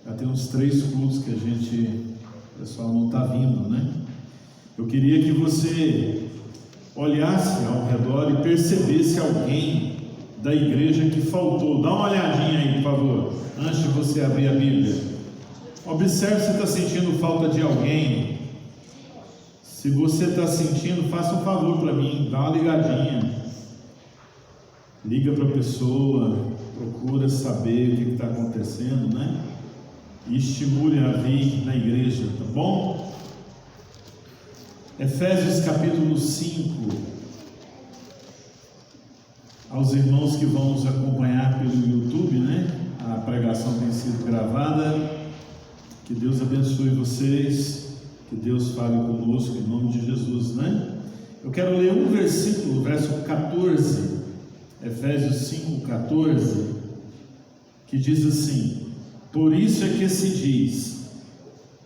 Já tem uns 3 cultos que o pessoal não está vindo, né? Eu queria que você olhasse ao redor e percebesse alguém da igreja que faltou. Dá uma olhadinha aí, por favor, antes de você abrir a Bíblia. Observe se está sentindo falta de alguém. Se você está sentindo, faça um favor para mim, dá uma ligadinha. Liga para a pessoa, procura saber o que está acontecendo, né? E estimule a vir na igreja, tá bom? Efésios capítulo 5. Aos irmãos que vão nos acompanhar pelo YouTube, né? A pregação tem sido gravada. Que Deus abençoe vocês, que Deus fale conosco em nome de Jesus, né? Eu quero ler um versículo, verso 14, Efésios 5, 14, que diz assim: por isso é que se diz,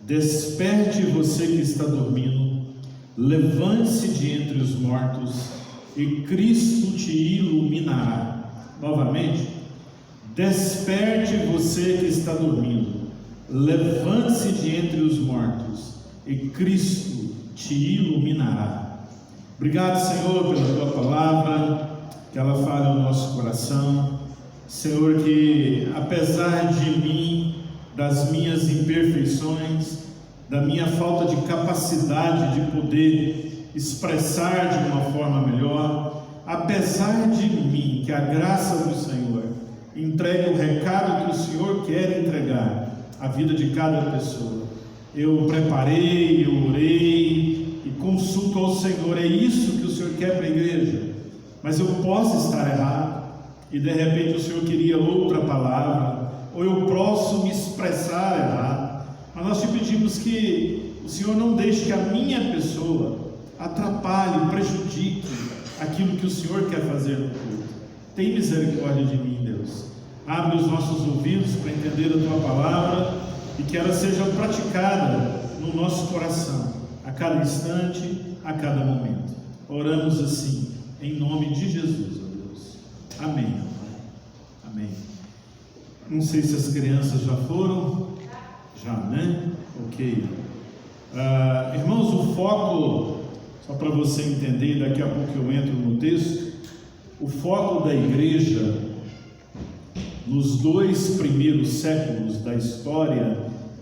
desperte você que está dormindo, levante-se de entre os mortos, e Cristo te iluminará. Novamente, desperte você que está dormindo, levante-se de entre os mortos, e Cristo te iluminará. Obrigado, Senhor, pela tua palavra, que ela fale ao nosso coração. Senhor, que apesar de mim, das minhas imperfeições, da minha falta de capacidade de poder expressar de uma forma melhor, apesar de mim, que a graça do Senhor entregue o recado que o Senhor quer entregar à vida de cada pessoa. Eu preparei, eu orei e consulto ao Senhor. É isso que o Senhor quer para a igreja, mas eu posso estar errado, e de repente o Senhor queria outra palavra, ou eu posso me expressar errado. Mas nós te pedimos que o Senhor não deixe que a minha pessoa atrapalhe, prejudique aquilo que o Senhor quer fazer no culto. Tem misericórdia de mim, Deus. Abre os nossos ouvidos para entender a tua palavra e que ela seja praticada no nosso coração, a cada instante, a cada momento. Oramos assim, em nome de Jesus, ó Deus. Amém. Amém. Não sei se as crianças já foram. Já, né? Ok. Irmãos, o foco, só para você entender, daqui a pouco eu entro no texto. O foco da igreja nos 2 primeiros séculos da história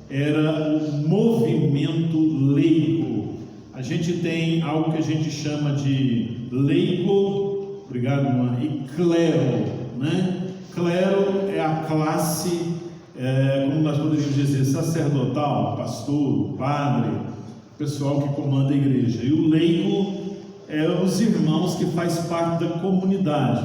era o movimento leigo. A gente tem algo que a gente chama de leigo, obrigado, irmã, e clero, né? Clero é a classe, como nós poderíamos dizer, sacerdotal, pastor, padre, pessoal que comanda a igreja. E o leigo é os irmãos que faz parte da comunidade.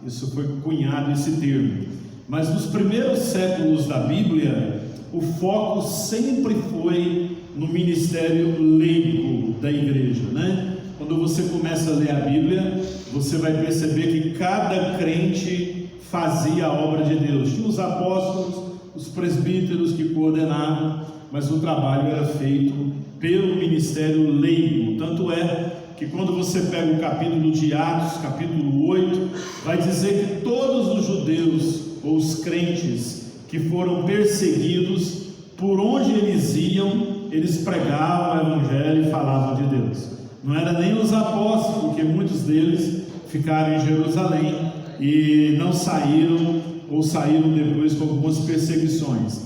Isso foi cunhado, esse termo. Mas nos primeiros séculos da Bíblia, o foco sempre foi no ministério leigo da igreja, né? Quando você começa a ler a Bíblia, você vai perceber que cada crente fazia a obra de Deus. Tinha os apóstolos, os presbíteros que coordenavam, mas o trabalho era feito pelo ministério leigo. Tanto é que quando você pega o capítulo de Atos, capítulo 8, vai dizer que todos os judeus ou os crentes que foram perseguidos, por onde eles iam, eles pregavam o evangelho e falavam de Deus. Não era nem os apóstolos, porque muitos deles ficaram em Jerusalém e não saíram, ou saíram depois com algumas perseguições.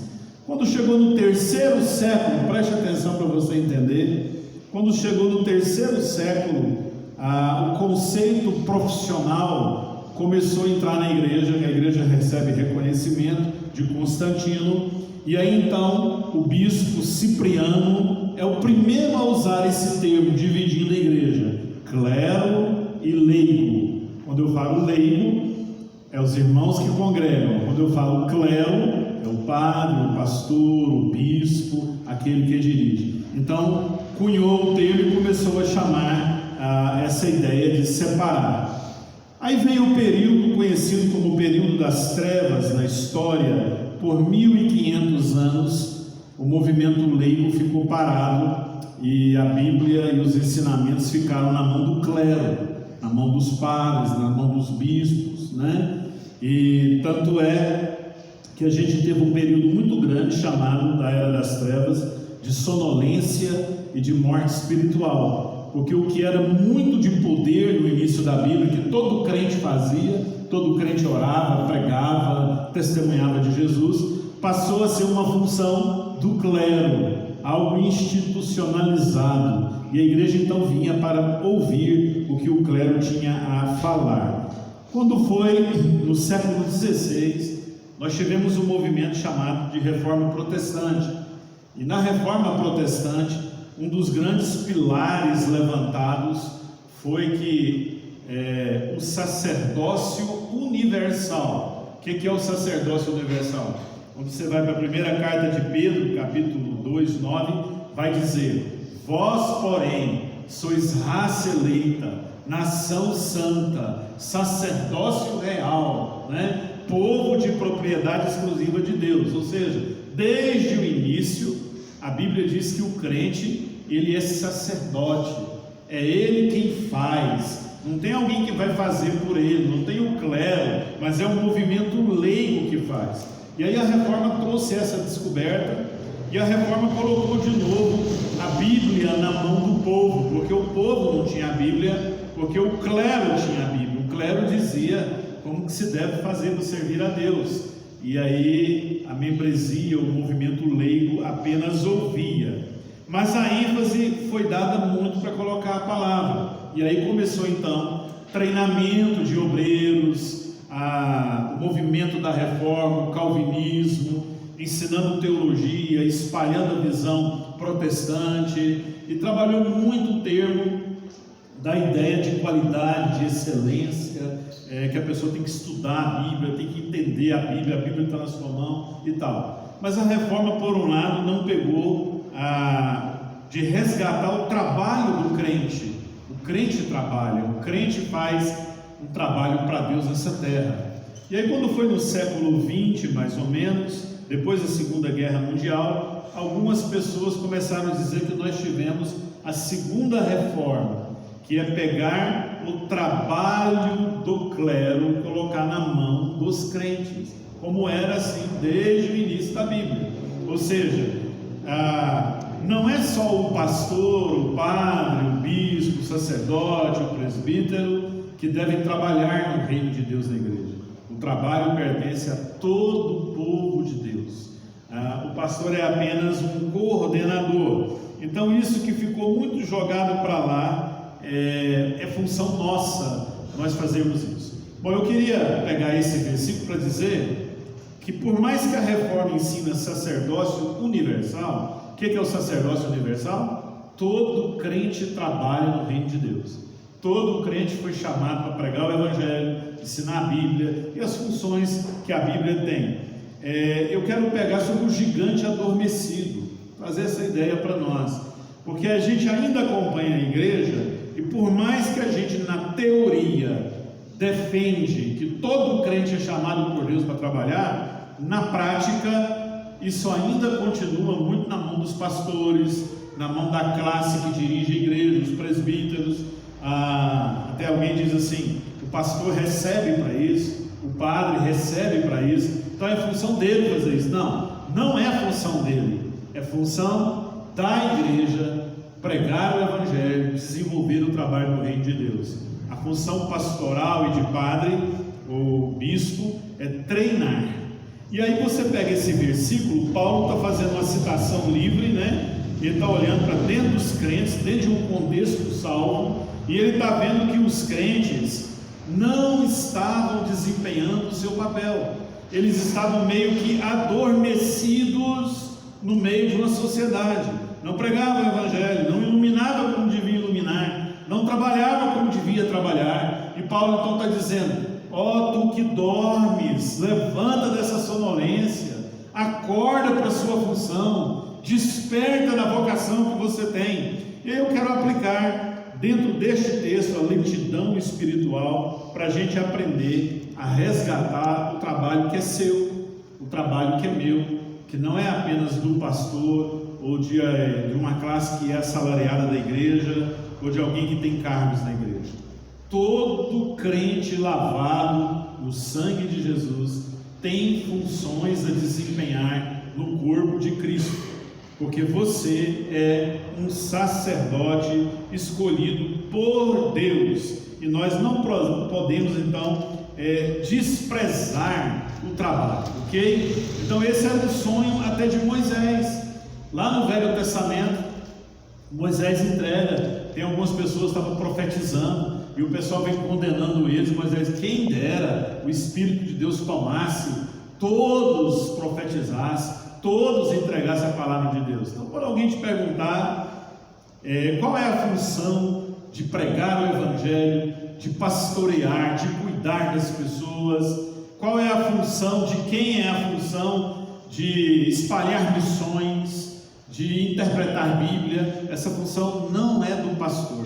Quando chegou no 3º século, preste atenção para você entender, quando chegou no 3º século, o conceito profissional começou a entrar na igreja, que a igreja recebe reconhecimento de Constantino, e aí então o bispo Cipriano é o primeiro a usar esse termo, dividindo a igreja, clero e leigo. Quando eu falo leigo, é os irmãos que congregam. Quando eu falo clero, é o padre, o pastor, o bispo, aquele que dirige. Então, cunhou o termo e começou a chamar essa ideia de separar. Aí vem o período conhecido como o período das trevas na história. Por 1500 anos, o movimento leigo ficou parado e a Bíblia e os ensinamentos ficaram na mão do clero, na mão dos padres, na mão dos bispos, né? E tanto é que a gente teve um período muito grande chamado da Era das Trevas de sonolência e de morte espiritual, porque o que era muito de poder no início da Bíblia, que todo crente fazia, todo crente orava, pregava, testemunhava de Jesus, passou a ser uma função do clero, algo institucionalizado, e a igreja então vinha para ouvir o que o clero tinha a falar. Quando foi no século XVI, nós tivemos um movimento chamado de Reforma Protestante, e na Reforma Protestante, um dos grandes pilares levantados foi que o sacerdócio universal. O que é o sacerdócio universal? Quando você vai para a primeira carta de Pedro, capítulo 2, 9, vai dizer: vós, porém, sois raça eleita, nação santa, sacerdócio real, povo de propriedade exclusiva de Deus. Ou seja, desde o início, a Bíblia diz que o crente, ele é sacerdote, é ele quem faz, não tem alguém que vai fazer por ele, não tem o clero, mas é um movimento leigo que faz. E aí a reforma trouxe essa descoberta, e a reforma colocou de novo a Bíblia na mão do povo, porque o povo não tinha a Bíblia, porque o clero tinha a Bíblia. O clero dizia como que se deve fazer para servir a Deus, e aí a membresia, o movimento leigo apenas ouvia, mas a ênfase foi dada muito para colocar a palavra. E aí começou então treinamento de obreiros, o movimento da reforma, o calvinismo, ensinando teologia, espalhando a visão protestante, e trabalhou muito o termo da ideia de qualidade, de excelência, que a pessoa tem que estudar a Bíblia, tem que entender a Bíblia está na sua mão e tal. Mas a reforma, por um lado, não pegou de resgatar o trabalho do crente. O crente trabalha, o crente faz um trabalho para Deus nessa terra. E aí, quando foi no século XX, mais ou menos, depois da Segunda Guerra Mundial, algumas pessoas começaram a dizer que nós tivemos a segunda reforma, que é pegar o trabalho do clero e colocar na mão dos crentes, como era assim desde o início da Bíblia. Ou seja, não é só o pastor, o padre, o bispo, o sacerdote, o presbítero que devem trabalhar no reino de Deus na igreja. O trabalho pertence a todo o povo de Deus. O pastor é apenas um coordenador. Então isso que ficou muito jogado para lá é função nossa, nós fazermos isso. Bom, eu queria pegar esse versículo para dizer que, por mais que a reforma ensina sacerdócio universal, o que é o sacerdócio universal? Todo crente trabalha no reino de Deus. Todo crente foi chamado para pregar o Evangelho, ensinar a Bíblia e as funções que a Bíblia tem. Eu quero pegar sobre o gigante adormecido, trazer essa ideia para nós, porque a gente ainda acompanha a igreja, e por mais que a gente na teoria defende que todo crente é chamado por Deus para trabalhar, na prática isso ainda continua muito na mão dos pastores, na mão da classe que dirige a igreja, dos presbíteros. Até alguém diz assim: o pastor recebe para isso, o padre recebe para isso, então é função dele fazer isso. Não é a função dele, é função da igreja pregar o Evangelho, desenvolver o trabalho no reino de Deus. A função pastoral e de padre ou bispo é treinar. E aí você pega esse versículo, Paulo está fazendo uma citação livre, ele está olhando para dentro dos crentes, dentro de um contexto salvo, e ele está vendo que os crentes não estavam desempenhando o seu papel, eles estavam meio que adormecidos no meio de uma sociedade, não pregavam o Evangelho, não iluminavam como devia iluminar, não trabalhavam como devia trabalhar. E Paulo então está dizendo: ó, tu que dormes, levanta dessa sonolência, acorda para a sua função, desperta na vocação que você tem. E eu quero aplicar dentro deste texto a lentidão espiritual, para a gente aprender a resgatar o trabalho que é seu, o trabalho que é meu, que não é apenas do pastor, ou de uma classe que é assalariada da igreja, ou de alguém que tem cargos na igreja. Todo crente lavado no sangue de Jesus tem funções a desempenhar no corpo de Cristo, porque você é um sacerdote escolhido por Deus, e nós não podemos então desprezar o trabalho, ok? Então esse era o sonho até de Moisés. Lá no Velho Testamento, Moisés entrega, tem algumas pessoas que estavam profetizando, e o pessoal vem condenando eles. Moisés, quem dera o Espírito de Deus tomasse, todos profetizassem, todos entregassem a palavra de Deus. Então, quando alguém te perguntar qual é a função de pregar o Evangelho, de pastorear, de cuidar das pessoas, qual é a função, de quem é a função de espalhar missões, de interpretar a Bíblia, essa função não é do pastor,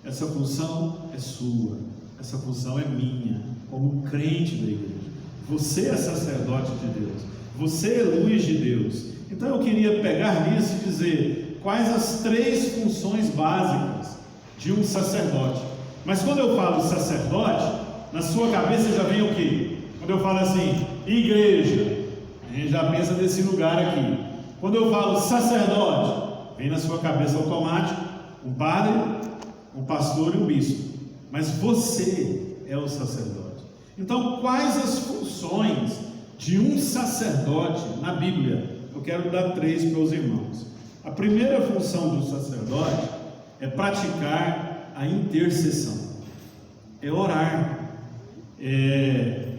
essa função é sua, essa função é minha, como crente da igreja. Você é sacerdote de Deus, você é luz de Deus. Então eu queria pegar nisso e dizer quais as 3 funções básicas de um sacerdote. Mas quando eu falo sacerdote, na sua cabeça já vem o quê? Quando eu falo assim, igreja, a gente já pensa nesse lugar aqui. Quando eu falo sacerdote, vem na sua cabeça automático um padre, um pastor e um bispo. Mas você é o sacerdote. Então, quais as funções de um sacerdote na Bíblia? Eu quero dar 3 para os irmãos. A primeira função do sacerdote é praticar a intercessão, é orar.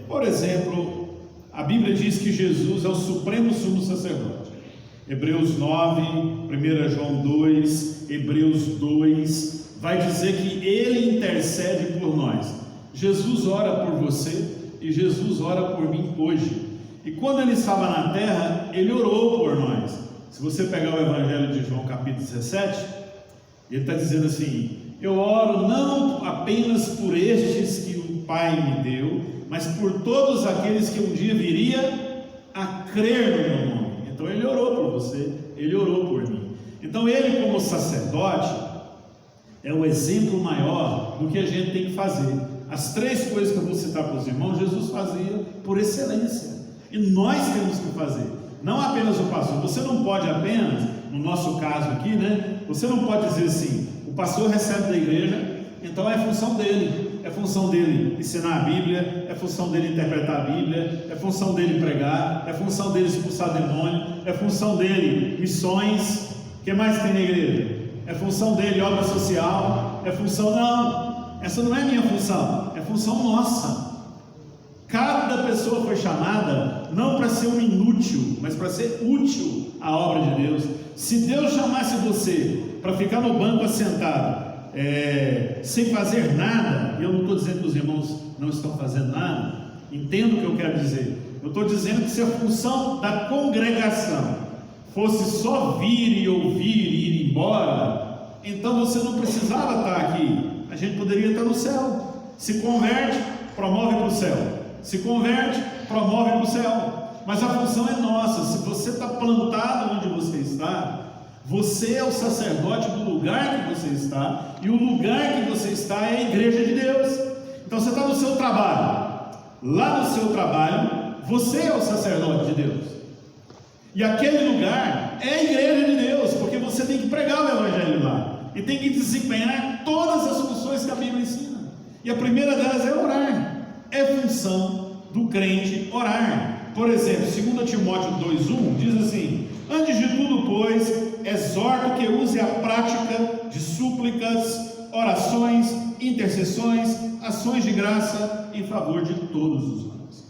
Por exemplo, a Bíblia diz que Jesus é o supremo sumo sacerdote. Hebreus 9, 1 João 2, Hebreus 2, vai dizer que Ele intercede por nós. Jesus ora por você e Jesus ora por mim hoje. E quando Ele estava na terra, Ele orou por nós. Se você pegar o Evangelho de João capítulo 17, Ele está dizendo assim: eu oro não apenas por estes que o Pai me deu, mas por todos aqueles que um dia viria a crer no meu nome. Então Ele orou por você, Ele orou por mim. Então Ele, como sacerdote, é o exemplo maior do que a gente tem que fazer. As 3 coisas que eu vou citar para os irmãos, Jesus fazia por excelência, e nós temos que fazer. Não apenas o pastor. Você não pode apenas, no nosso caso aqui, né? Você não pode dizer assim: o pastor recebe da igreja, então é função dele. É função dele ensinar a Bíblia, é função dele interpretar a Bíblia, é função dele pregar, é função dele expulsar demônio, é função dele missões. O que mais tem na igreja? É função dele obra social, é função... Não, essa não é minha função, é função nossa. Cada pessoa foi chamada não para ser um inútil, mas para ser útil à obra de Deus. Se Deus chamasse você para ficar no banco assentado, sem fazer nada, e eu não estou dizendo que os irmãos não estão fazendo nada, entendo o que eu quero dizer. Eu estou dizendo que se a função da congregação fosse só vir e ouvir e ir embora, então você não precisava estar aqui, a gente poderia estar no céu. Se converte, promove para o céu. Se converte, promove para o céu. Mas a função é nossa. Se você está plantado onde você está, você é o sacerdote do lugar que você está, e o lugar que você está é a igreja de Deus. Então você está no seu trabalho, lá no seu trabalho, você é o sacerdote de Deus, e aquele lugar é a igreja de Deus, porque você tem que pregar o Evangelho lá, e tem que desempenhar todas as funções que a Bíblia ensina, e a primeira delas é orar. É função do crente orar. Por exemplo, 2 Timóteo 2,1 diz assim: antes de tudo, pois, exorto que use a prática de súplicas, orações, intercessões, ações de graça em favor de todos os homens.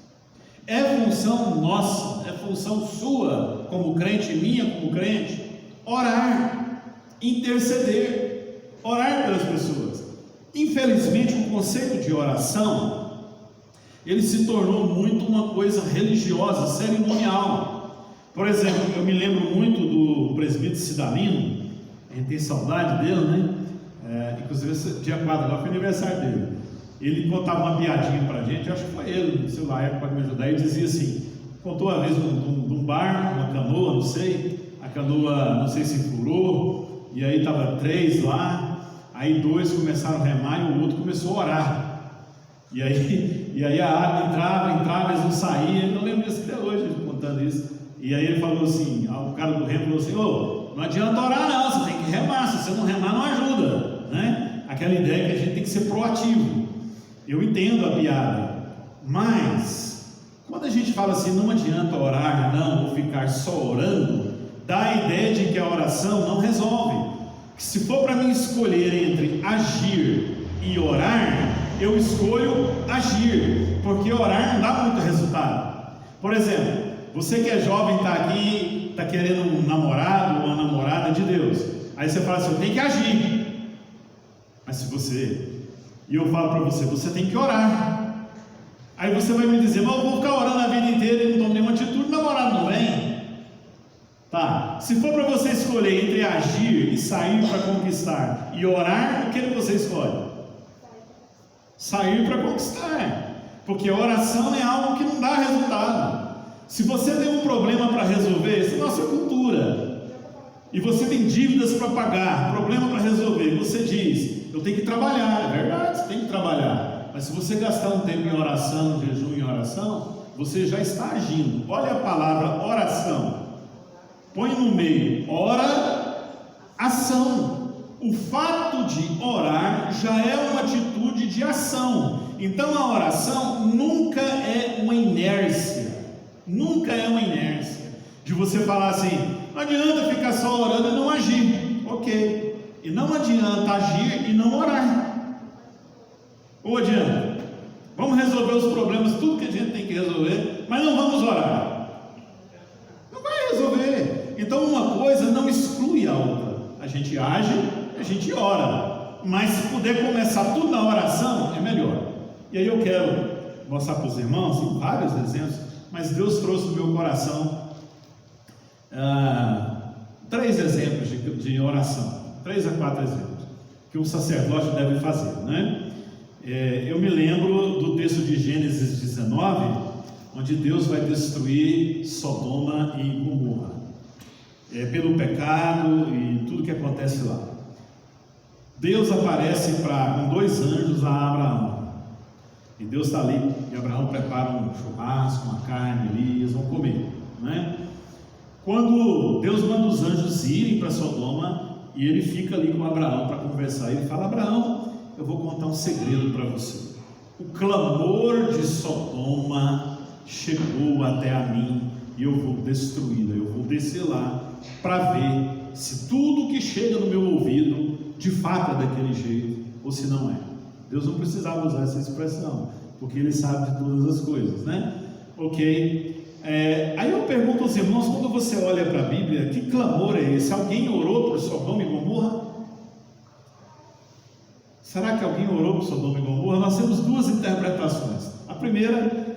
É função nossa, é função sua como crente, minha como crente, orar, interceder, orar pelas pessoas. Infelizmente, o conceito de oração, ele se tornou muito uma coisa religiosa, cerimonial. Por exemplo, eu me lembro muito do presbítero Cidalino, a gente tem saudade dele, né? Inclusive, esse dia 4 agora foi aniversário dele. Ele contava uma piadinha pra gente, acho que foi ele, sei lá, pode me ajudar. Ele dizia assim: contou uma vez de um barco, uma canoa, não sei, a canoa, não sei se furou, e aí estava 3 lá, aí 2 começaram a remar e o outro começou a orar. E aí E aí a água entrava, eles não saíam. Eu lembro disso até hoje, ele contando isso. E aí ele falou assim, o cara do remo falou assim: ô, não adianta orar não, você tem que remar, se você não remar não ajuda, né? Aquela ideia que a gente tem que ser proativo. Eu entendo a piada, mas quando a gente fala assim, não adianta orar não, ou ficar só orando, dá a ideia de que a oração não resolve. Que se for para mim escolher entre agir e orar, eu escolho agir, porque orar não dá muito resultado. Por exemplo, você que é jovem, está aqui, está querendo um namorado ou uma namorada de Deus, aí você fala assim: eu tenho que agir. Mas se você, e eu falo para você, você tem que orar. Aí você vai me dizer: mas eu vou ficar orando a vida inteira e não tomo nenhuma atitude, o namorado não vem. Tá, se for para você escolher entre agir e sair para conquistar e orar, o que você escolhe? Sair para conquistar, porque a oração é algo que não dá resultado. Se você tem um problema para resolver, essa é a nossa cultura, e você tem dívidas para pagar, problema para resolver, você diz: eu tenho que trabalhar. É verdade, você tem que trabalhar, mas se você gastar um tempo em oração, em jejum, em oração, você já está agindo. Olha a palavra oração, põe no meio, ora, ação. O fato de orar já é uma atitude de ação. Então a oração nunca é uma inércia, nunca é uma inércia de você falar assim: não adianta ficar só orando e não agir. Ok, e não adianta agir e não orar. Ou adianta? Vamos resolver os problemas, tudo que a gente tem que resolver, mas não vamos orar. Não vai resolver. Então uma coisa não exclui a outra. A gente age, a gente ora, mas se puder começar tudo na oração, é melhor. E aí eu quero mostrar para os irmãos, tem vários exemplos, mas Deus trouxe no meu coração 3 exemplos de oração, 3 a 4 exemplos, que um sacerdote deve fazer, né? Eu me lembro do texto de Gênesis 19, onde Deus vai destruir Sodoma e Gomorra, pelo pecado e tudo que acontece lá. Deus aparece com 2 anjos a Abraão, e Deus está ali, e Abraão prepara um churrasco, uma carne ali, eles vão comer, né? Quando Deus manda os anjos irem para Sodoma, e ele fica ali com Abraão para conversar, ele fala: Abraão, eu vou contar um segredo para você. O clamor de Sodoma chegou até a mim, e eu vou destruí-la. Eu vou descer lá para ver se tudo que chega no meu ouvido de fato é daquele jeito ou se não é. Deus não precisava usar essa expressão, porque Ele sabe de todas as coisas, né? Ok. Aí eu pergunto aos irmãos, quando você olha para a Bíblia, que clamor é esse? Alguém orou por Sodoma e Gomorra? Será que alguém orou por Sodoma e Gomorra? Nós temos 2 interpretações. A primeira,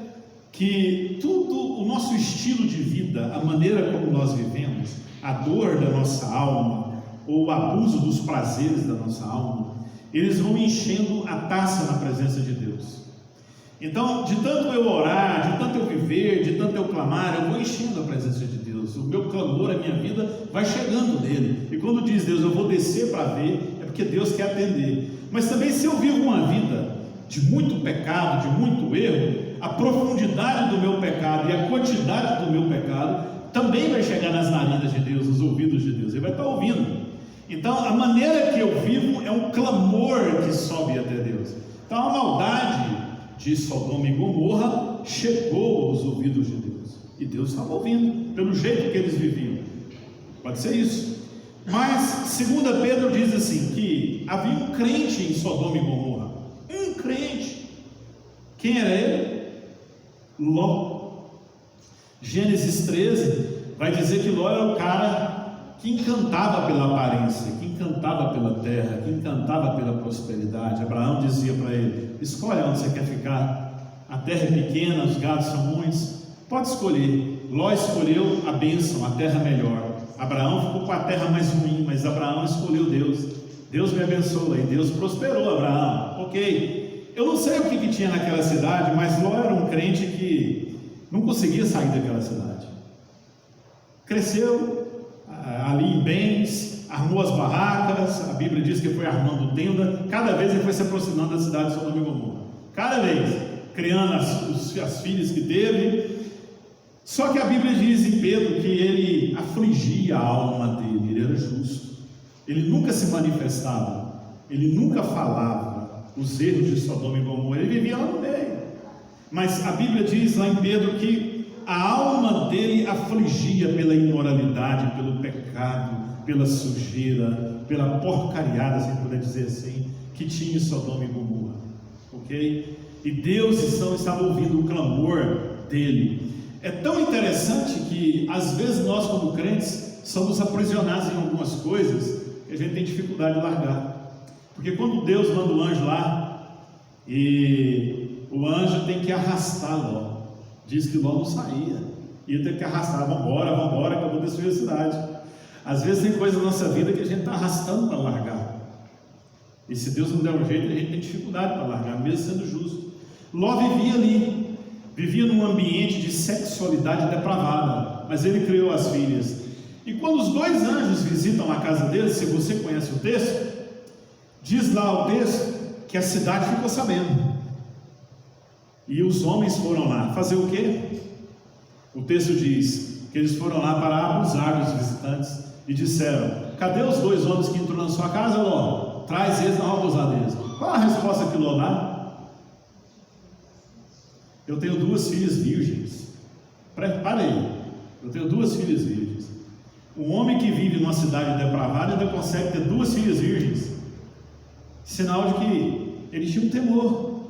que tudo, o nosso estilo de vida, a maneira como nós vivemos, a dor da nossa alma, ou o abuso dos prazeres da nossa alma, eles vão enchendo a taça na presença de Deus. Então, de tanto eu orar, de tanto eu viver, de tanto eu clamar, eu vou enchendo a presença de Deus. O meu clamor, a minha vida vai chegando nele. E quando diz Deus, eu vou descer para ver, é porque Deus quer atender. Mas também, se eu vivo uma vida de muito pecado, de muito erro, a profundidade do meu pecado e a quantidade do meu pecado também vai chegar nas narinas de Deus, nos ouvidos de Deus. Ele vai estar ouvindo. Então, a maneira que eu vivo é um clamor que sobe até Deus. Então, a maldade de Sodoma e Gomorra chegou aos ouvidos de Deus, e Deus estava ouvindo, pelo jeito que eles viviam. Pode ser isso. Mas 2 Pedro diz assim, que havia um crente em Sodoma e Gomorra, um crente. Quem era ele? Ló. Gênesis 13 vai dizer que Ló era o cara que encantava pela aparência, que encantava pela terra, que encantava pela prosperidade. Abraão dizia para ele: escolhe onde você quer ficar, a terra é pequena, os gados são muitos, pode escolher. Ló escolheu a bênção, a terra melhor. Abraão ficou com a terra mais ruim, mas Abraão escolheu Deus. Deus me abençoa, e Deus prosperou Abraão. Ok, eu não sei o que tinha naquela cidade, mas Ló era um crente que não conseguia sair daquela cidade. Cresceu ali em bens, armou as barracas, a Bíblia diz que foi armando tenda. Cada vez ele foi se aproximando da cidade de Sodoma e Gomorra, cada vez criando as filhas que teve. Só que a Bíblia diz em Pedro que ele afligia a alma dele, ele era justo, ele nunca se manifestava, ele nunca falava os erros de Sodoma e Gomorra, ele vivia lá no meio. Mas a Bíblia diz lá em Pedro que a alma dele afligia pela imoralidade, pelo pecado, pela sujeira, pela porcariada, se puder dizer assim, que tinha em Sodoma e Gomorra, ok? E Deus estava ouvindo o clamor dele. É tão interessante que às vezes nós, como crentes, somos aprisionados em algumas coisas que a gente tem dificuldade de largar. Porque quando Deus manda o anjo lá, e o anjo tem que arrastar Ló, diz que Ló não saía, ia ter que arrastar, vambora, que eu vou destruir a cidade. Às vezes tem coisa na nossa vida que a gente está arrastando para largar, e se Deus não der um jeito, a gente tem dificuldade para largar, mesmo sendo justo. Ló vivia ali, vivia num ambiente de sexualidade depravada, mas ele criou as filhas. E quando os dois anjos visitam a casa dele, se você conhece o texto, diz lá o texto que a cidade ficou sabendo, e os homens foram lá fazer o quê? O texto diz que eles foram lá para abusar dos visitantes e disseram: cadê os dois homens que entrou na sua casa, Ló? Traz eles, não vamos abusar deles. Qual a resposta que Ló dá? Eu tenho 2 filhas virgens. Para aí, eu tenho 2 filhas virgens. Um homem que vive numa cidade depravada ainda consegue ter 2 filhas virgens, sinal de que ele tinha um temor,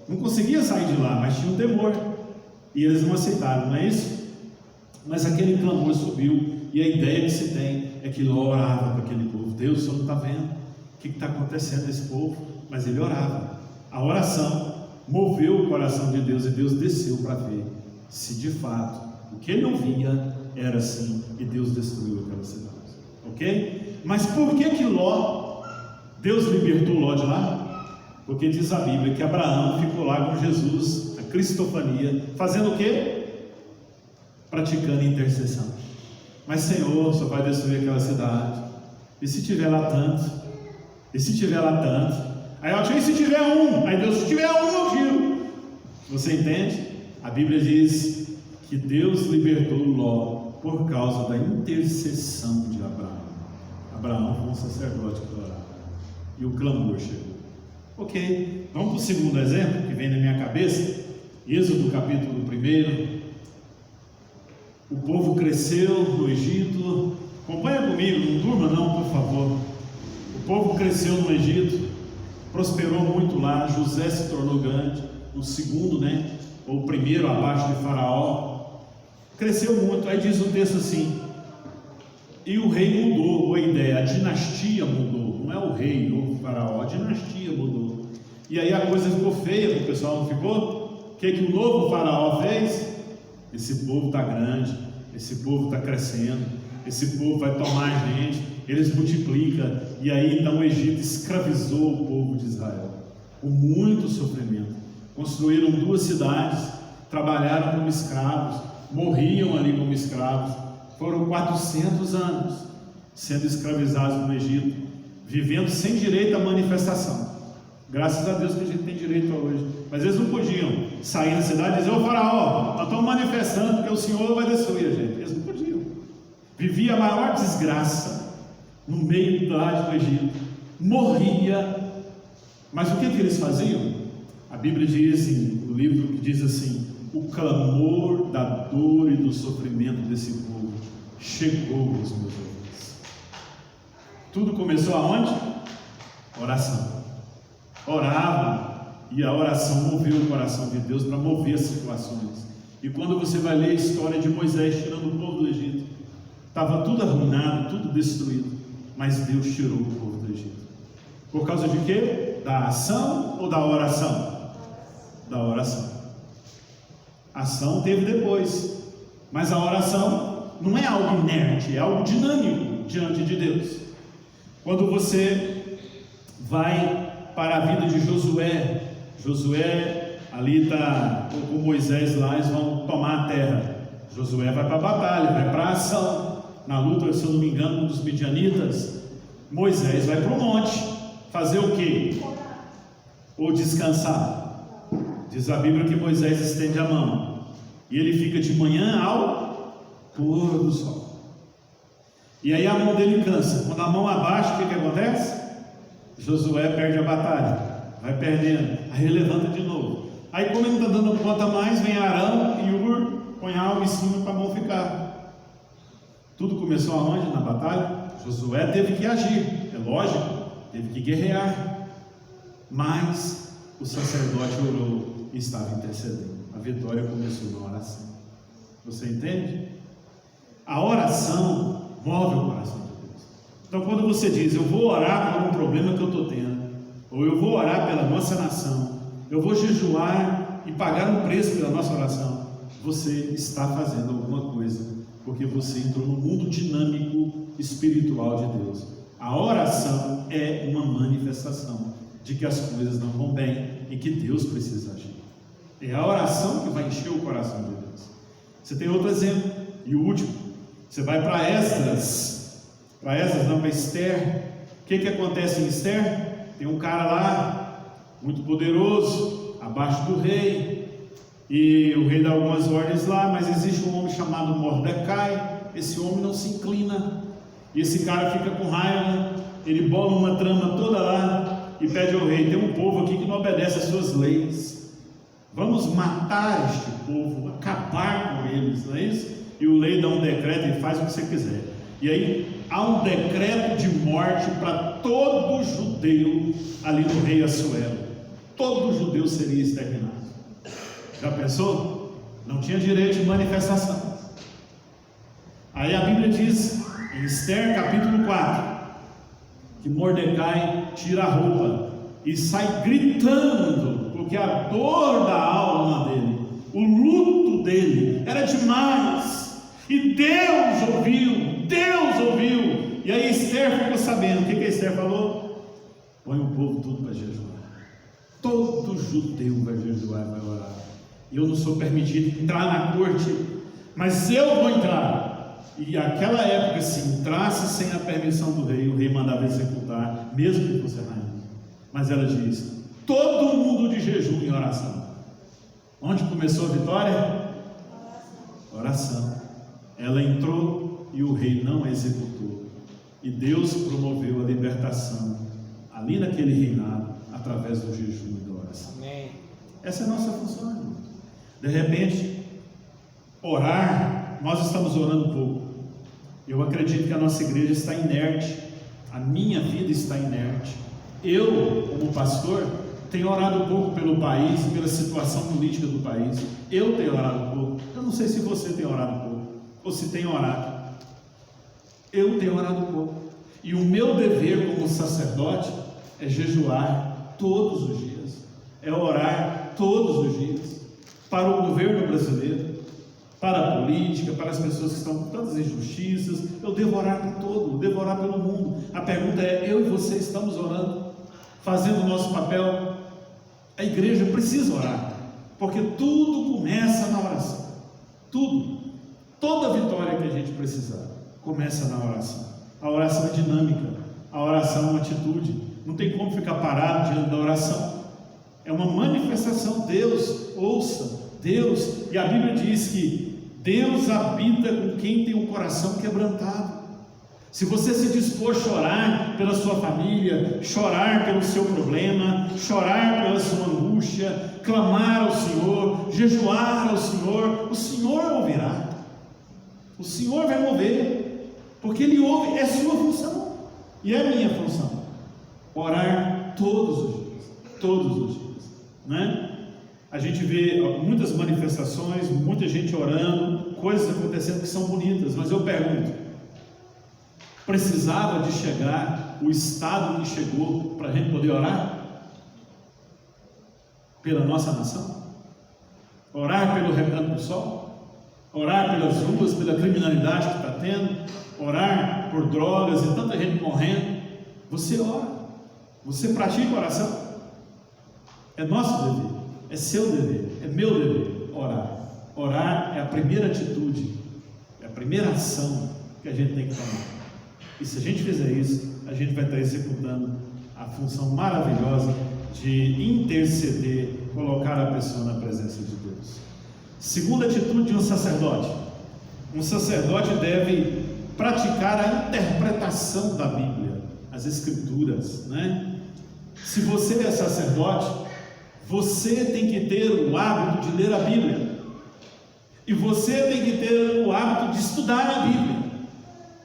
não conseguia sair de lá, mas tinha um temor, e eles não aceitaram, não é isso? Mas aquele clamor subiu, e a ideia que se tem é que Ló orava para aquele povo. Deus, o Senhor não está vendo o que está acontecendo nesse povo? Mas ele orava. A oração moveu o coração de Deus, e Deus desceu para ver se de fato o que ele não via era assim, e Deus destruiu aquela cidade, ok? Mas por que Ló, Deus libertou Ló de lá? Porque diz a Bíblia que Abraão ficou lá com Jesus, a cristofania, fazendo o quê? Praticando intercessão. Mas Senhor, só vai destruir aquela cidade, e se tiver lá tanto? E se tiver lá tanto? Aí ela diz: e se tiver um? Aí Deus: se tiver um, eu tiro. Você entende? A Bíblia diz que Deus libertou Ló por causa da intercessão de Abraão. Abraão foi um sacerdote que orava, e o clamor chegou. Ok, vamos para o segundo exemplo que vem na minha cabeça. Êxodo capítulo 1. O povo cresceu no Egito. Acompanha comigo, não durma não, por favor. O povo cresceu no Egito, prosperou muito lá. José se tornou grande, o segundo, ou o primeiro abaixo de Faraó. Cresceu muito. Aí diz o texto assim: e o rei mudou, ou a ideia, a dinastia mudou. Não é o rei ou o Faraó, a dinastia mudou. E aí a coisa ficou feia, o pessoal não ficou? O que o novo Faraó fez? Esse povo está grande, esse povo está crescendo, esse povo vai tomar a gente, eles multiplicam. E aí então o Egito escravizou o povo de Israel, com muito sofrimento. Construíram 2 cidades, trabalharam como escravos, morriam ali como escravos. Foram 400 anos sendo escravizados no Egito, vivendo sem direito à manifestação. Graças a Deus que a gente tem direito a hoje. Mas eles não podiam sair da cidade e dizer: ô Faraó, nós estamos manifestando porque o Senhor vai destruir a gente. Eles não podiam. Vivia a maior desgraça no meio do Egito, morria. Mas o que eles faziam? A Bíblia diz no livro que diz assim: o clamor da dor e do sofrimento desse povo chegou aos meus ouvidos. Tudo começou aonde? Oração. Oravam, e a oração moveu o coração de Deus para mover as situações. E quando você vai ler a história de Moisés tirando o povo do Egito, estava tudo arruinado, tudo destruído, mas Deus tirou o povo do Egito. Por causa de quê? Da ação ou da oração? Da oração. A ação teve depois, mas a oração não é algo inerte, é algo dinâmico diante de Deus. Quando você vai para a vida de Josué ali está com Moisés lá, eles vão tomar a terra. Josué vai para a batalha, vai para a ação, na luta, se eu não me engano, com os midianitas. Moisés vai para o monte, fazer o quê? Ou descansar? Diz a Bíblia que Moisés estende a mão e ele fica de manhã ao pôr do sol. E aí a mão dele cansa. Quando a mão abaixa, o que acontece? Josué perde a batalha, vai perdendo, aí ele levanta de novo. Aí, como ele não está dando conta mais, vem Arão e Ur, põe a alma em cima para a mão ficar. Tudo começou aonde? Na batalha. Josué teve que agir, é lógico, teve que guerrear, mas o sacerdote orou e estava intercedendo. A vitória começou na oração. Você entende? A oração move o coração de Deus. Então, quando você diz, eu vou orar por um problema que eu estou tendo, ou eu vou orar pela nossa nação, eu vou jejuar e pagar um preço pela nossa oração, você está fazendo alguma coisa, porque você entrou no mundo dinâmico espiritual de Deus. A oração é uma manifestação de que as coisas não vão bem e que Deus precisa agir. É a oração que vai encher o coração de Deus. Você tem outro exemplo, e o último. Você vai para Esdras, para Esther. O que acontece em Esther? Tem um cara lá, muito poderoso, abaixo do rei, e o rei dá algumas ordens lá, mas existe um homem chamado Mordecai. Esse homem não se inclina, e esse cara fica com raiva, ele bola uma trama toda lá, e pede ao rei, tem um povo aqui que não obedece às suas leis, vamos matar este povo, acabar com eles, não é isso? E o rei dá um decreto e faz o que você quiser. E aí há um decreto de morte para todo judeu ali no rei Assuero. Todo judeu seria exterminado. Já pensou? Não tinha direito de manifestação. Aí a Bíblia diz em Esther capítulo 4 que Mordecai tira a roupa e sai gritando, porque a dor da alma dele, o luto dele era demais. E Deus ouviu, e aí Esther ficou sabendo. O que a Esther falou? Põe o povo tudo para jejuar. Todo judeu vai jejuar, vai orar. Eu não sou permitido entrar na corte, mas eu vou entrar. E naquela época, se entrasse sem a permissão do rei, o rei mandava executar, mesmo que fosse rainha. Mas ela diz, todo mundo de jejum e oração. Onde começou a vitória? Oração. Ela entrou e o rei não executou. E Deus promoveu a libertação ali naquele reinado, através do jejum e da oração. Amém. Essa é a nossa função, irmão. De repente, orar, nós estamos orando pouco. Eu acredito que a nossa igreja está inerte, a minha vida está inerte. Eu, como pastor, tenho orado pouco pelo país, pela situação política do país. Eu tenho orado pouco. Eu não sei se você tem orado pouco, ou se tem orado. Eu tenho orado pouco. E o meu dever como sacerdote é jejuar todos os dias, é orar todos os dias, para o governo brasileiro, para a política, para as pessoas que estão com tantas injustiças. Eu devo orar por todo, eu devo orar pelo mundo. A pergunta é, eu e você estamos orando, fazendo o nosso papel? A igreja precisa orar, porque tudo começa na oração. Tudo, toda vitória que a gente precisar, começa na oração. A oração é dinâmica, a oração é uma atitude. Não tem como ficar parado diante da oração. É uma manifestação. Deus ouça, Deus, e a Bíblia diz que Deus habita com quem tem um coração quebrantado. Se você se dispor a chorar pela sua família, chorar pelo seu problema, chorar pela sua angústia, clamar ao Senhor, jejuar ao Senhor, o Senhor ouvirá. O Senhor vai mover, porque Ele ouve. É sua função e é minha função. Orar todos os dias, né? A gente vê muitas manifestações, muita gente orando, coisas acontecendo que são bonitas, mas eu pergunto, precisava de chegar o estado que chegou para a gente poder orar pela nossa nação? Orar pelo recanto do sol? Orar pelas ruas, pela criminalidade que está tendo? Orar por drogas e tanta gente morrendo? Você ora, você pratica oração? É nosso dever, é seu dever, é meu dever orar. Orar é a primeira atitude, é a primeira ação que a gente tem que tomar. E se a gente fizer isso, a gente vai estar executando a função maravilhosa de interceder colocar a pessoa na presença de Deus. Segunda atitude de um sacerdote deve praticar a interpretação da Bíblia, as Escrituras, né? Se você é sacerdote, você tem que ter o hábito de ler a Bíblia, e você tem que ter o hábito de estudar a Bíblia,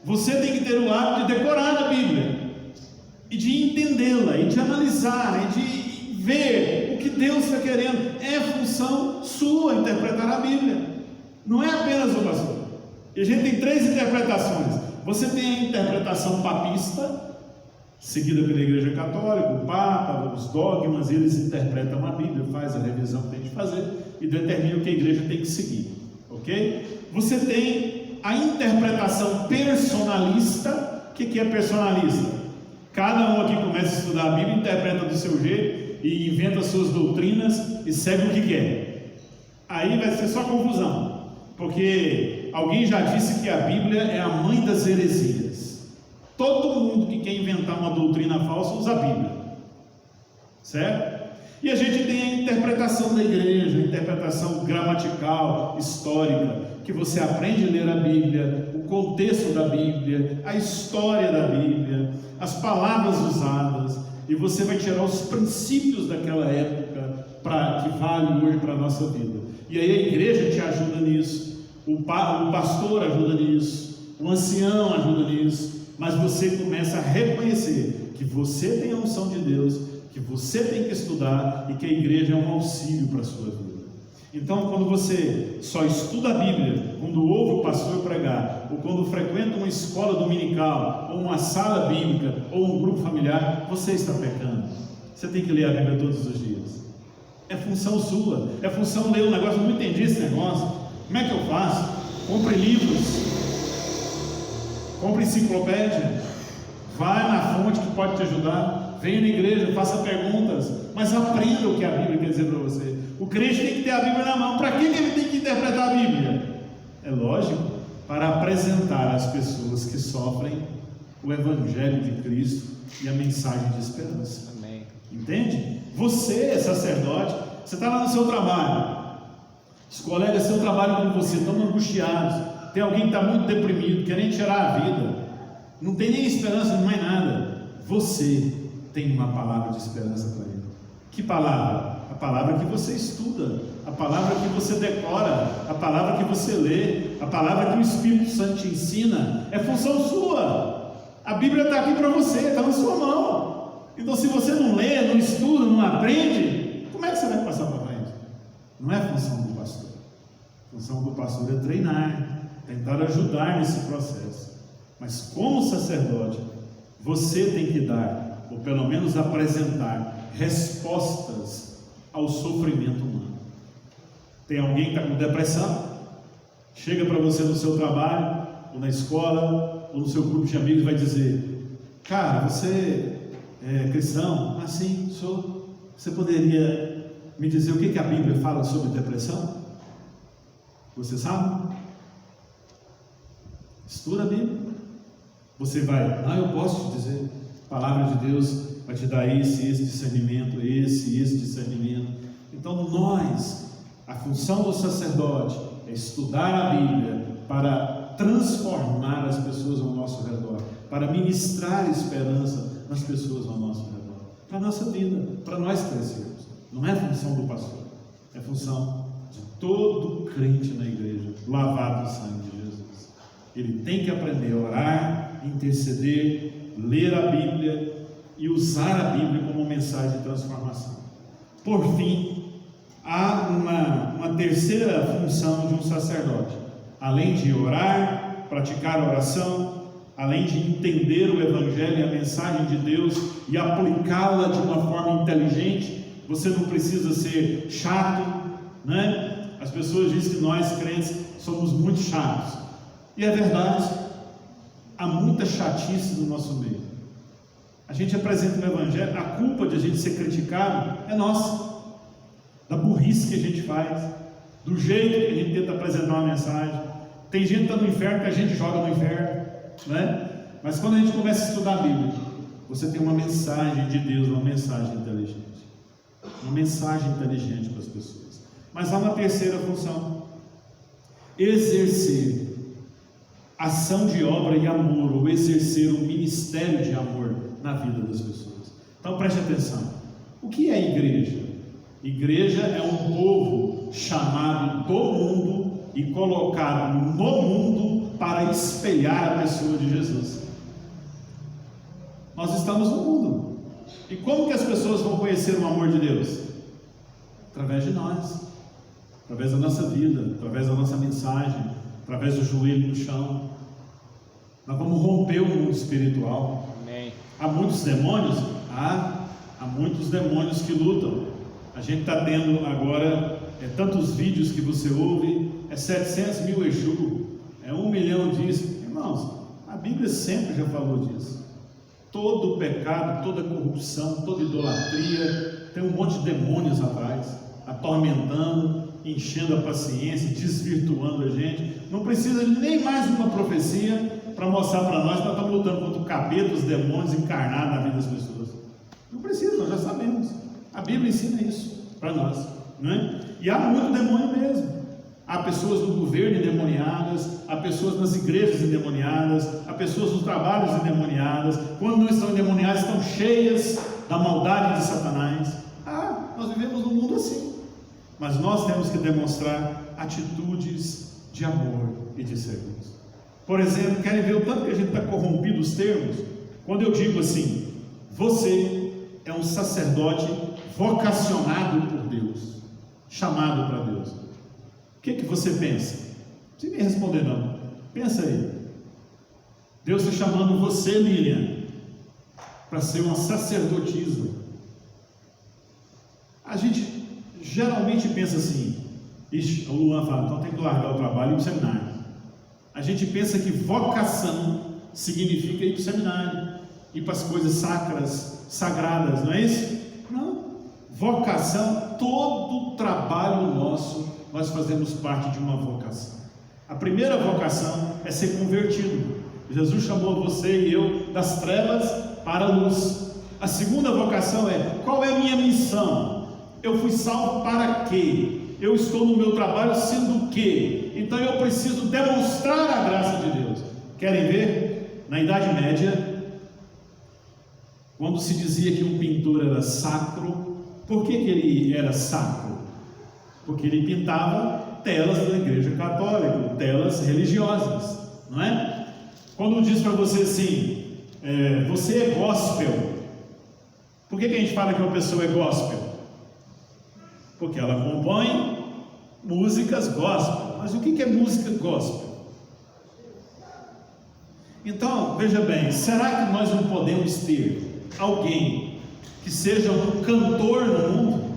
você tem que ter o hábito de decorar a Bíblia, e de entendê-la, e de analisar, e de ver o que Deus está querendo. É função sua interpretar a Bíblia, não é apenas o pastor. E a gente tem 3 interpretações. Você tem a interpretação papista, seguida pela Igreja Católica, o Papa, os dogmas, eles interpretam a Bíblia, faz a revisão que tem de fazer e determina o que a igreja tem que seguir, ok? Você tem a interpretação personalista. O que é personalista? Cada um aqui começa a estudar a Bíblia, interpreta do seu jeito e inventa suas doutrinas e segue o que quer. Aí vai ser só confusão, porque alguém já disse que a Bíblia é a mãe das heresias. Todo mundo que quer inventar uma doutrina falsa usa a Bíblia, certo? E a gente tem a interpretação da igreja, a interpretação gramatical, histórica, que você aprende a ler a Bíblia, o contexto da Bíblia, a história da Bíblia, as palavras usadas, e você vai tirar os princípios daquela época que vale hoje para a nossa vida. E aí a igreja te ajuda nisso, o pastor ajuda nisso, o ancião ajuda nisso, mas você começa a reconhecer que você tem a unção de Deus, que você tem que estudar e que a igreja é um auxílio para a sua vida. Então, quando você só estuda a Bíblia, quando ouve o pastor pregar, ou quando frequenta uma escola dominical, ou uma sala bíblica, ou um grupo familiar, você está pecando. Você tem que ler a Bíblia todos os dias. É função sua, é função ler um negócio. Eu não entendi esse negócio. Como é que eu faço? Compre livros, compre enciclopédia, vai na fonte que pode te ajudar, venha na igreja, faça perguntas, mas aprenda o que a Bíblia quer dizer para você. O crente tem que ter a Bíblia na mão. Para que ele tem que interpretar a Bíblia? É lógico, para apresentar às pessoas que sofrem o Evangelho de Cristo e a mensagem de esperança. Amém. Entende? Você é sacerdote, você está lá no seu trabalho, os colegas do seu trabalho com você estão angustiados, tem alguém que está muito deprimido, querendo tirar a vida, não tem nem esperança, não é nada. Você tem uma palavra de esperança para ele. Que palavra? A palavra que você estuda, a palavra que você decora, a palavra que você lê, a palavra que o Espírito Santo te ensina. É função sua. A Bíblia está aqui para você, está na sua mão. Então, se você não lê, não estuda, não aprende, como é que você vai passar para frente? Não é função do pastor. A função do pastor é treinar, tentar ajudar nesse processo. Mas como sacerdote, você tem que dar, ou pelo menos apresentar, respostas ao sofrimento humano. Tem alguém que está com depressão, chega para você no seu trabalho, ou na escola, ou no seu grupo de amigos, e vai dizer: cara, você é cristão? Ah, sim, sou. Você poderia me dizer o que a Bíblia fala sobre depressão? Você sabe? Estuda a Bíblia. Você vai: eu posso te dizer, a palavra de Deus vai te dar esse discernimento, esse discernimento. Então a função do sacerdote é estudar a Bíblia para transformar as pessoas ao nosso redor, para ministrar esperança nas pessoas ao nosso redor, para a nossa vida, para nós crescermos. Não é função do pastor, é função de todo crente na igreja, lavado no sangue de Jesus. Ele tem que aprender a orar, interceder, ler a Bíblia e usar a Bíblia como mensagem de transformação. Por fim, há uma terceira função de um sacerdote. Além de orar, praticar a oração, além de entender o Evangelho e a mensagem de Deus e aplicá-la de uma forma inteligente, você não precisa ser chato, né? As pessoas dizem que nós crentes somos muito chatos, e é verdade. Há muita chatice no nosso meio. A gente apresenta o Evangelho, a culpa de a gente ser criticado é nossa, da burrice que a gente faz, do jeito que a gente tenta apresentar uma mensagem. Tem gente que está no inferno que a gente joga no inferno, né? Mas quando a gente começa a estudar a Bíblia, você tem uma mensagem de Deus, uma mensagem inteligente. uma mensagem inteligente para as pessoas. Mas há uma terceira função: exercer ação de obra e amor, ou exercer um ministério de amor na vida das pessoas. Então preste atenção: o que é igreja? Igreja é um povo chamado do mundo e colocado no mundo para espelhar a pessoa de Jesus. Nós estamos no mundo, e como que as pessoas vão conhecer o amor de Deus? Através de nós, através da nossa vida, através da nossa mensagem, através do joelho no chão. Nós vamos romper o mundo espiritual. Amém. Há muitos demônios? Há muitos demônios que lutam. A gente está tendo agora tantos vídeos que você ouve, 700 mil Exu, 1 milhão disso. Irmãos, a Bíblia sempre já falou disso. Todo pecado, toda corrupção, toda idolatria, tem um monte de demônios atrás, atormentando, enchendo a paciência, desvirtuando a gente. Não precisa nem mais de uma profecia para mostrar para nós que nós estamos lutando contra o capeta, os demônios encarnados na vida das pessoas. Não precisa, nós já sabemos. A Bíblia ensina isso para nós, não é? E há muito demônio mesmo. Há pessoas no governo endemoniadas, há pessoas nas igrejas endemoniadas, há pessoas nos trabalhos endemoniadas. Quando não estão endemoniadas, estão cheias da maldade de Satanás. Nós vivemos num mundo assim. Mas nós temos que demonstrar atitudes de amor e de serviço. Por exemplo, querem ver o tanto que a gente está corrompido os termos? Quando eu digo assim: você é um sacerdote vocacionado por Deus, chamado para Deus. O que você pensa? Não precisa nem responder não. Pensa aí. Deus está chamando você, Lilian, para ser uma sacerdotisa. A gente geralmente pensa assim: ixi, o Luan fala, então tem que largar o trabalho e ir para o seminário. A gente pensa que vocação significa ir para o seminário, ir para as coisas sacras, sagradas, não é isso? Não. Vocação, todo trabalho nosso, nós fazemos parte de uma vocação. A primeira vocação é ser convertido. Jesus chamou você e eu das trevas para a luz. A segunda vocação é: qual é a minha missão? Eu fui salvo para quê? Eu estou no meu trabalho sendo o quê? Então eu preciso demonstrar a graça de Deus. Querem ver? Na Idade Média, quando se dizia que um pintor era sacro, por que ele era sacro? Porque ele pintava telas da igreja católica, telas religiosas, não é? Quando diz para você assim, você é gospel, por que a gente fala que uma pessoa é gospel? Porque ela compõe músicas gospel. Mas o que é música gospel? Então, veja bem, será que nós não podemos ter alguém que seja um cantor no mundo,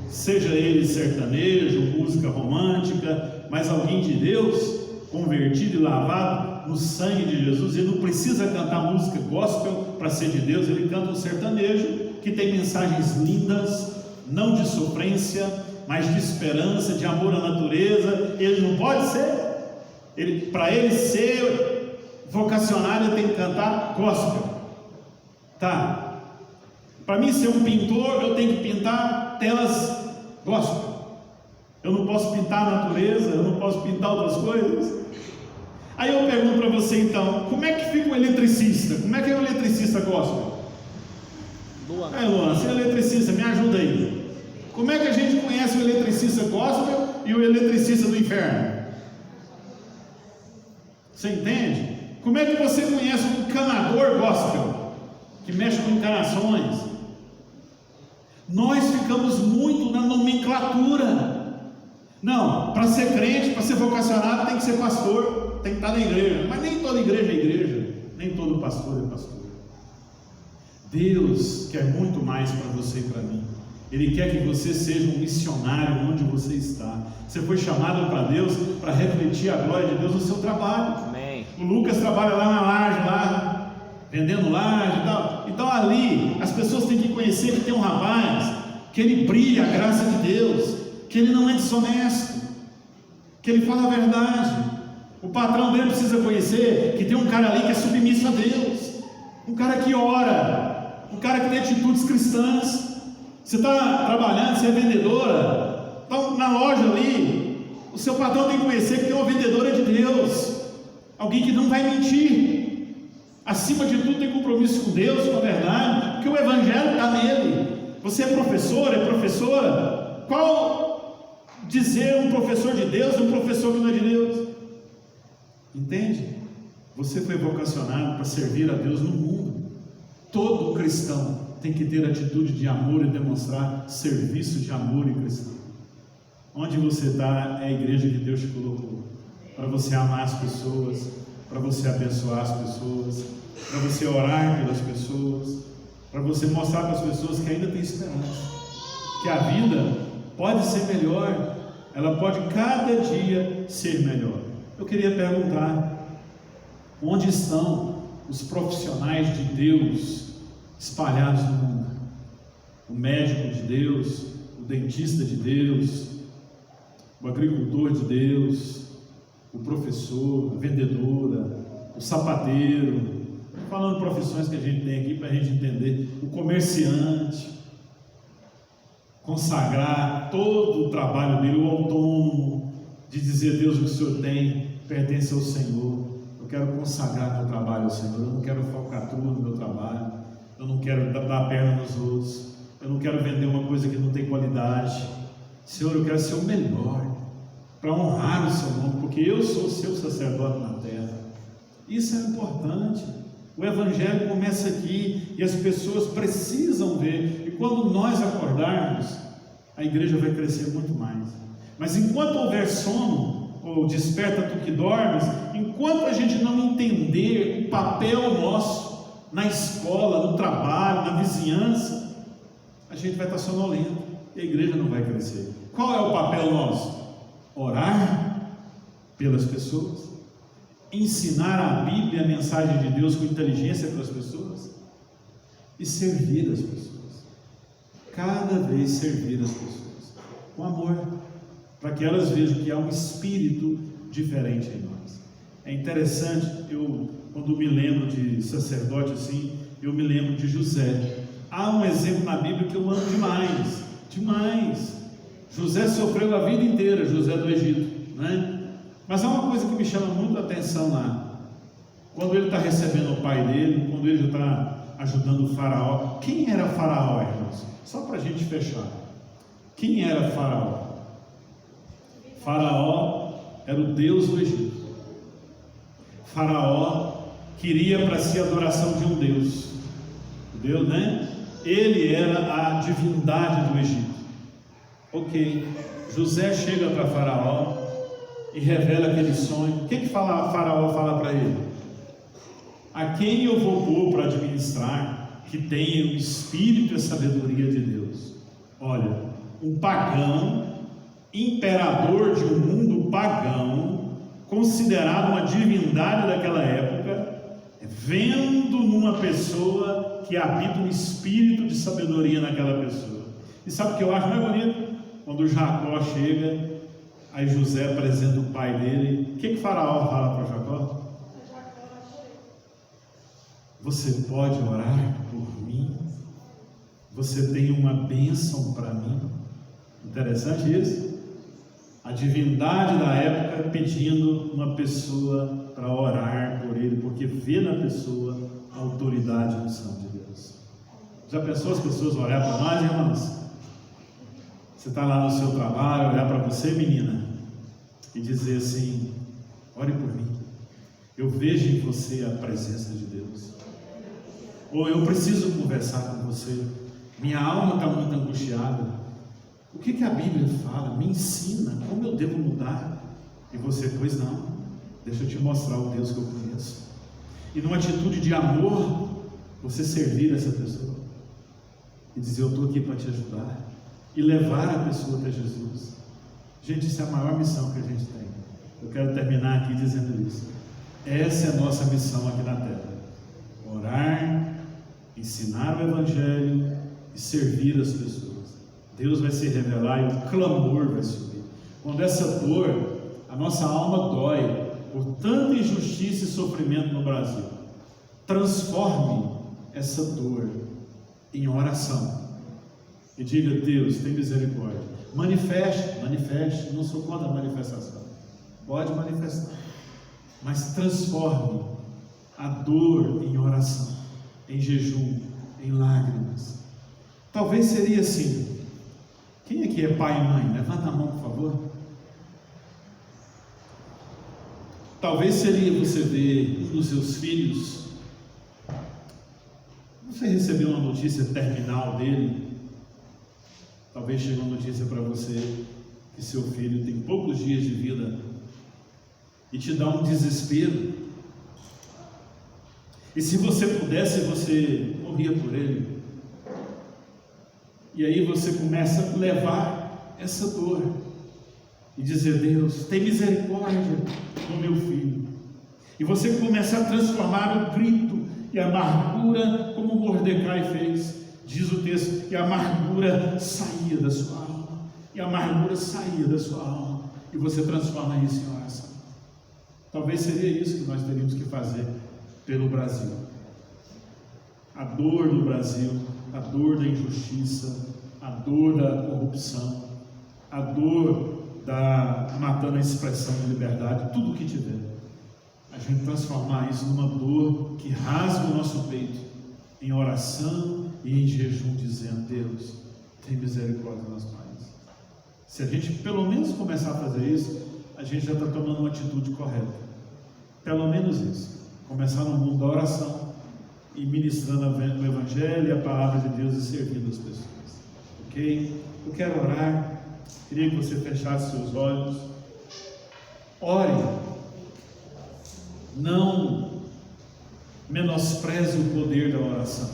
seja ele sertanejo, música romântica, mas alguém de Deus, convertido e lavado no sangue de Jesus? Ele não precisa cantar música gospel para ser de Deus, ele canta um sertanejo que tem mensagens lindas, não de sofrência, mas de esperança, de amor à natureza. Ele não pode ser, para ele ser vocacionado, ele tem que cantar gospel, tá? Para mim ser um pintor, eu tenho que pintar telas gospel. Eu não posso pintar a natureza, eu não posso pintar outras coisas. Aí eu pergunto para você então, como é que fica o eletricista? Como é que é o eletricista gospel? Luan, você é eletricista, me ajuda aí. Como é que a gente conhece o eletricista gospel e o eletricista do inferno? Você entende? Como é que você conhece um encanador gospel, que mexe com encanações? Nós ficamos muito na nomenclatura. Não, para ser crente, para ser vocacionado, tem que ser pastor, tem que estar na igreja. Mas nem toda igreja é igreja, nem todo pastor é pastor. Deus quer muito mais para você e para mim. Ele quer que você seja um missionário onde você está. Você foi chamado para Deus para refletir a glória de Deus no seu trabalho. Amém. O Lucas trabalha lá na laje, lá vendendo laje e tal. Então ali as pessoas têm que conhecer que tem um rapaz que ele brilha a graça de Deus, que ele não é desonesto, que ele fala a verdade. O patrão dele precisa conhecer que tem um cara ali que é submisso a Deus, um cara que ora, um cara que tem atitudes cristãs. Você está trabalhando, você é vendedora, está na loja ali, o seu patrão tem que conhecer que tem uma vendedora de Deus, alguém que não vai mentir, acima de tudo tem compromisso com Deus, com a verdade, porque o Evangelho está nele. Você é professor, é professora, qual dizer um professor de Deus e um professor que não é de Deus? Entende? Você foi vocacionado para servir a Deus no mundo. Todo cristão tem que ter atitude de amor e demonstrar serviço de amor e cristão. Onde você está é a igreja que Deus te colocou, para você amar as pessoas, para você abençoar as pessoas, para você orar pelas pessoas, para você mostrar para as pessoas que ainda tem esperança, que a vida pode ser melhor, ela pode cada dia ser melhor. Eu queria perguntar, onde estão os profissionais de Deus espalhados no mundo? O médico de Deus, o dentista de Deus, o agricultor de Deus, o professor, a vendedora, o sapateiro, falando profissões que a gente tem aqui para a gente entender, o comerciante, consagrar todo o trabalho dele, o autônomo, de dizer: Deus, o que o Senhor tem pertence ao Senhor, eu quero consagrar meu trabalho ao Senhor, eu não quero falcatrua no meu trabalho, eu não quero dar a perna nos outros, eu não quero vender uma coisa que não tem qualidade. Senhor, eu quero ser o melhor, para honrar o seu nome, porque eu sou o seu sacerdote na terra. Isso é importante. O Evangelho começa aqui e as pessoas precisam ver, e quando nós acordarmos, a igreja vai crescer muito mais. Mas enquanto houver sono, ou desperta tu que dormes, enquanto a gente não entender o papel nosso na escola, no trabalho, na vizinhança, a gente vai estar sonolento e a igreja não vai crescer. Qual é o papel nosso? Orar pelas pessoas, ensinar a Bíblia, a mensagem de Deus com inteligência para as pessoas e servir as pessoas, cada vez servir as pessoas com amor, para que elas vejam que há um espírito diferente em nós. É interessante, quando me lembro de sacerdote assim, eu me lembro de José. Há um exemplo na Bíblia que eu amo demais. José sofreu a vida inteira, José do Egito, né? Mas há uma coisa que me chama muito a atenção lá, quando ele está recebendo o pai dele, quando ele está ajudando o faraó. Quem era faraó, irmãos? Só para a gente fechar, quem era faraó? Faraó era o Deus do Egito. Faraó queria para si a adoração de um Deus, né? Ele era a divindade do Egito. Ok, José chega para Faraó e revela aquele sonho. O que Faraó fala para ele? A quem eu vou pôr para administrar, que tenha o espírito e a sabedoria de Deus? Olha, um pagão, imperador de um mundo pagão, considerado uma divindade daquela época, vendo numa pessoa que habita um espírito de sabedoria naquela pessoa. E sabe o que eu acho mais bonito? Quando Jacó chega, aí José apresenta o pai dele. O que Faraó fala para Jacó? Você pode orar por mim? Você tem uma bênção para mim? Interessante isso? A divindade da época pedindo uma pessoa para orar por ele, porque vê na pessoa a autoridade e a unção de Deus. Já pensou as pessoas olhar para nós, irmãos? Você está lá no seu trabalho, olhar para você, menina, e dizer assim: ore por mim, eu vejo em você a presença de Deus. Ou eu preciso conversar com você, minha alma está muito angustiada. O que a Bíblia fala? Me ensina como eu devo mudar. E você: pois não, deixa eu te mostrar o Deus que eu conheço. E numa atitude de amor, você servir essa pessoa e dizer: eu estou aqui para te ajudar, e levar a pessoa até Jesus. Gente, isso é a maior missão que a gente tem. Eu quero terminar aqui dizendo isso. Essa é a nossa missão aqui na terra: orar, ensinar o Evangelho e servir as pessoas. Deus vai se revelar e o clamor vai subir. Quando essa dor, a nossa alma dói por tanta injustiça e sofrimento no Brasil, transforme essa dor em oração. e diga: Deus, tem misericórdia. Manifeste, não sou contra a manifestação. Pode manifestar, mas transforme a dor em oração, em jejum, em lágrimas. Talvez seria assim. Quem aqui é pai e mãe? Levanta a mão, por favor. Talvez seria você ver um dos seus filhos, você recebeu uma notícia terminal dele. Talvez chegue uma notícia para você que seu filho tem poucos dias de vida e te dá um desespero. E se você pudesse, você morria por ele. E aí você começa a levar essa dor e dizer: Deus, tem misericórdia do meu filho. E você começa a transformar o grito e a amargura, como Mordecai fez. Diz o texto: e a amargura saía da sua alma, e a amargura saía da sua alma, e você transforma isso em oração. Talvez seria isso que nós teríamos que fazer pelo Brasil. A dor do Brasil, a dor da injustiça, a dor da corrupção, a dor da matando a expressão de liberdade, tudo o que tiver, a gente transformar isso numa dor que rasga o nosso peito, em oração e em jejum, dizendo: Deus, tem misericórdia do nosso país. Se a gente pelo menos começar a fazer isso, a gente já está tomando uma atitude correta. Pelo menos isso. Começar no mundo da oração e ministrando o Evangelho e a palavra de Deus e servindo as pessoas. Ok? Eu quero orar. Queria que você fechasse seus olhos. Ore. Não menospreze o poder da oração.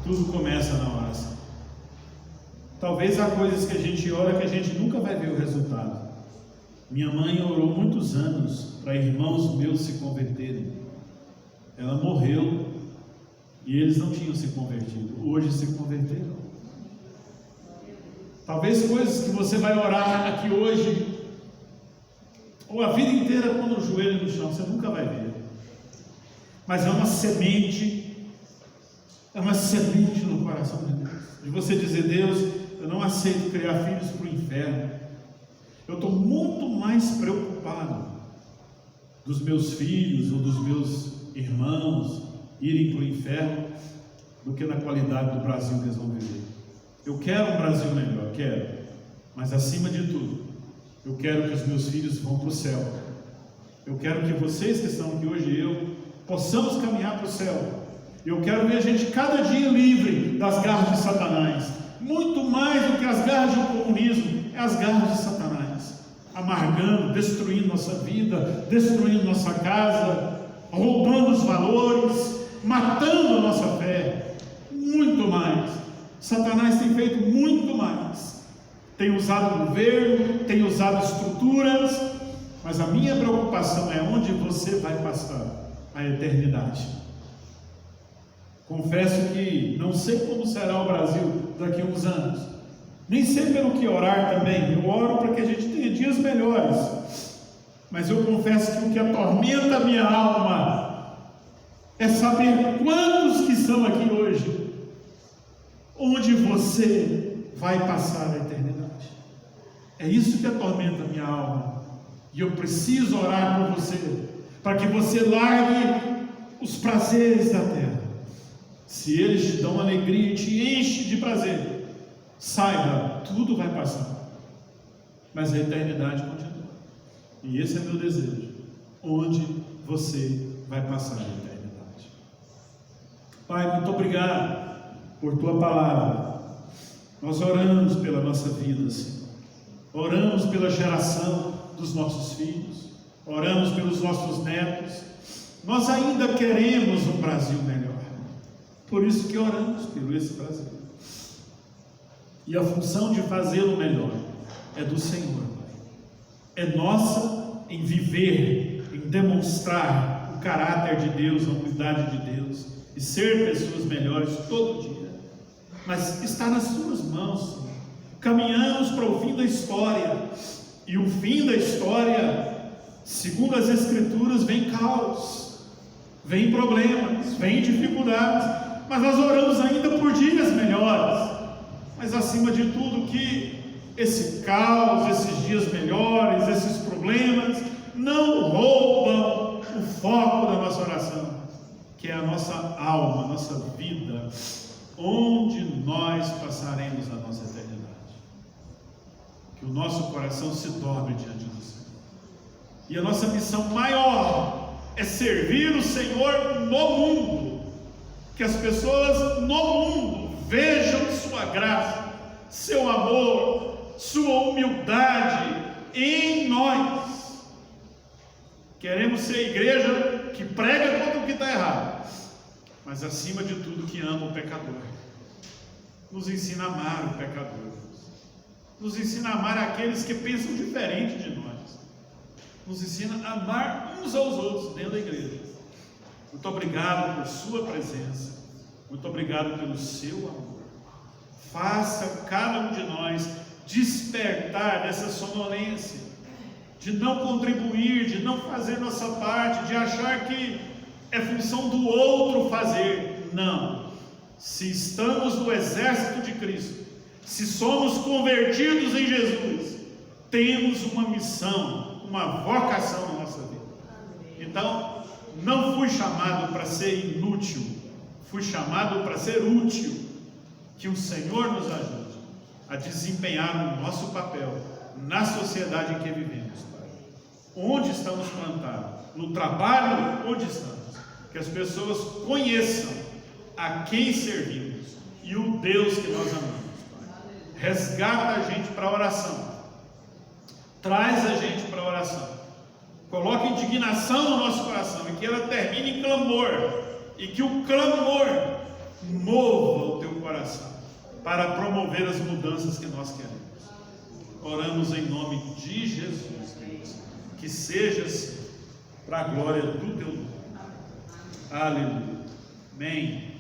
Tudo começa na oração. Talvez há coisas que a gente ora que a gente nunca vai ver o resultado. Minha mãe orou muitos anos para irmãos meus se converterem. Ela morreu e eles não tinham se convertido. Hoje se converteram. Talvez coisas que você vai orar aqui hoje, ou a vida inteira pondo o joelho no chão, você nunca vai ver. Mas é uma semente no coração de Deus. De você dizer: Deus, eu não aceito criar filhos para o inferno. Eu estou muito mais preocupado dos meus filhos ou dos meus irmãos irem para o inferno do que na qualidade do Brasil que eles vão viver. Eu quero um Brasil melhor, quero, mas acima de tudo, eu quero que os meus filhos vão para o céu. Eu quero que vocês que estão aqui hoje e eu possamos caminhar para o céu. Eu quero ver a gente cada dia livre das garras de Satanás. Muito mais do que as garras do comunismo, é as garras de Satanás, amargando, destruindo nossa vida, destruindo nossa casa, roubando os valores, matando a nossa fé. Muito mais. Satanás tem feito muito mais. Tem usado o governo, tem usado estruturas, mas a minha preocupação é onde você vai passar a eternidade. Confesso que não sei como será o Brasil daqui a uns anos, nem sei pelo que orar também. Eu oro para que a gente tenha dias melhores, mas eu confesso que o que atormenta a minha alma é saber quantos que estão aqui hoje, onde você vai passar a eternidade. É isso que atormenta a minha alma, e eu preciso orar por você, para que você largue os prazeres da terra. Se eles te dão alegria e te enchem de prazer, saiba, tudo vai passar, mas a eternidade continua. E esse é meu desejo, onde você vai passar a eternidade. Pai, muito obrigado por tua palavra. Nós oramos pela nossa vida, Senhor. Oramos pela geração dos nossos filhos, oramos pelos nossos netos. Nós ainda queremos um Brasil melhor, por isso que oramos pelo esse Brasil. E a função de fazê-lo melhor é do Senhor, Pai. É nossa em viver, em demonstrar o caráter de Deus, a unidade de Deus, e ser pessoas melhores todo dia. Mas está nas tuas mãos, Senhor. Caminhamos para o fim da história, e o fim da história, segundo as Escrituras, vem caos, vem problemas, vem dificuldades, mas nós oramos ainda por dias melhores. mas acima de tudo que esse caos, esses dias melhores, esses problemas não roubam o foco da nossa oração, que é a nossa alma, a nossa vida, onde nós passaremos a nossa eternidade. Que o nosso coração se dobre diante do Senhor. E a nossa missão maior é servir o Senhor no mundo. Que as pessoas no mundo vejam sua graça, seu amor, sua humildade em nós. Queremos ser a igreja que prega contra o que está errado, mas acima de tudo que ama o pecador. Nos ensina a amar o pecador, nos ensina a amar aqueles que pensam diferente de nós, nos ensina a amar uns aos outros dentro da igreja. Muito obrigado por sua presença, muito obrigado pelo seu amor. Faça cada um de nós despertar dessa sonolência, de não contribuir, de não fazer nossa parte, de achar que é função do outro fazer. Não. Se estamos no exército de Cristo, se somos convertidos em Jesus, temos uma missão, uma vocação na nossa vida. Então, não fui chamado para ser inútil, fui chamado para ser útil. Que o Senhor nos ajude a desempenhar o nosso papel na sociedade em que vivemos, Pai. Onde estamos plantados, no trabalho onde estamos, que as pessoas conheçam a quem servimos e o Deus que nós amamos, Pai. Resgata a gente para a oração, traz a gente para a oração, coloca indignação no nosso coração e que ela termine em clamor, e que o clamor mova o teu coração para promover as mudanças que nós queremos. Oramos em nome de Jesus, Deus, que seja assim, para a glória do teu nome. Aleluia. Amém.